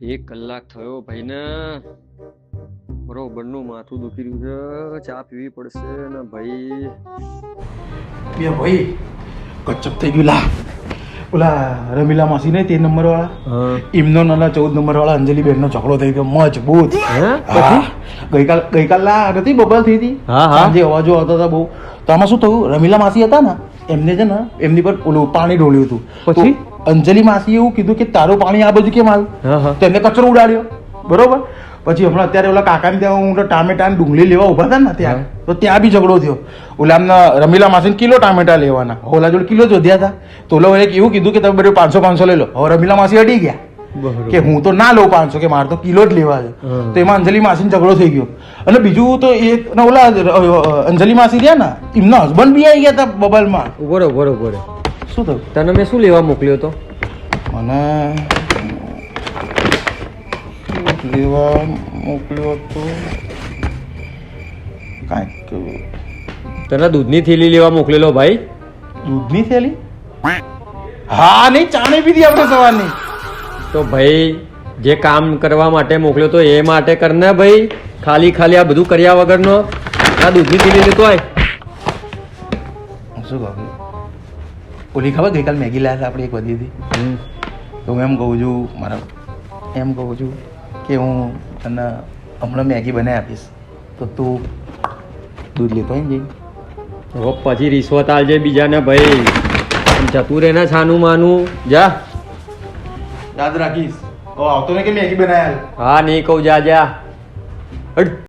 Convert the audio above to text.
1 કલાક થયો ભાઈને બરોબરનું માથું દુખી રહ્યું છે. ચા પીવી પડશે ને ભાઈ. બે ભાઈ કચ્ચપ થઈ ગયું લા. ઓલા રમીલા માસી ને 13 નંબર વાળા એમનો નાના 14 નંબર વાળા અંજલિ બેન નો ઝઘડો થઈ ગયો મજબૂત. ગઈકાલ લા નથી બબલ થઈ હતી સાંજે અવાજો આવતા હતા બહુ. તો આમાં શું થયું, રમીલા માસી હતા ને એમને છે ને એમની પર ઓલું પાણી ઢોળ્યું હતું. પછી અંજલિ માસી એવું કીધું કે તારું પાણી આ બાજુ કેમ આવ્યું, તેને કચરો ઉડાડ્યો બરોબર. પછી હમણાં અત્યારે ઓલા કાકાને ત્યાં હું ટામેટા ને ડુંગળી લેવા ઉભા હતા ને ત્યાં, તો ત્યાં બી ઝઘડો થયો. ઓલા આમના રમીલા માસીને કિલો ટામેટા લેવાના, ઓલા જોડે કિલો જોધ્યા હતા. તો ઓલો એક એવું કીધું કે તમે બધું 500 લઈ લો. હવે રમીલા માસી અડી ગયા કે હું તો ના લઉં 500, કે મારે તો કિલો જ લેવા છે. તો એમાં અંજલિ માસીને ઝઘડો થઈ ગયો. અને બીજું તો એક ઓલા અંજલિ માસી રહ્યા ને એમના હસબન્ડ બી આવી ગયા હતા બબલમાં. બરોબર. શું થયું તને મેં શું લેવા મોકલ્યો તો? મને લેવા મોકલ્યો હતો કાંઈક તને દૂધની થેલી લેવા મોકલેલો ભાઈ. દૂધની થેલી? હા નહીં, ચાણી પીધી આપણે સવારની. તો ભાઈ જે કામ કરવા માટે મોકલ્યો તો એ માટે કરને ભાઈ. ખાલી આ બધું કર્યા વગરનો આ દૂધની થેલી લેતો આય. શું કહું, ઓલી ખબર ગઈકાલ મેગી લાયા હતા આપણે એક વધી હતી. તો હું એમ કહું છું કે હું તને હમણાં મેગી બનાવી આપીશ તો તું દૂધ લેતો હોય ને જઈ. હવે પછી રિશ્વત આલજે બીજાને ભાઈ. જતું રહે ને છાનું માનું. જા, યાદ રાખીશ. આવતો ને કે મેગી બનાવ્યા. હા નહીં કહું જા. હટ.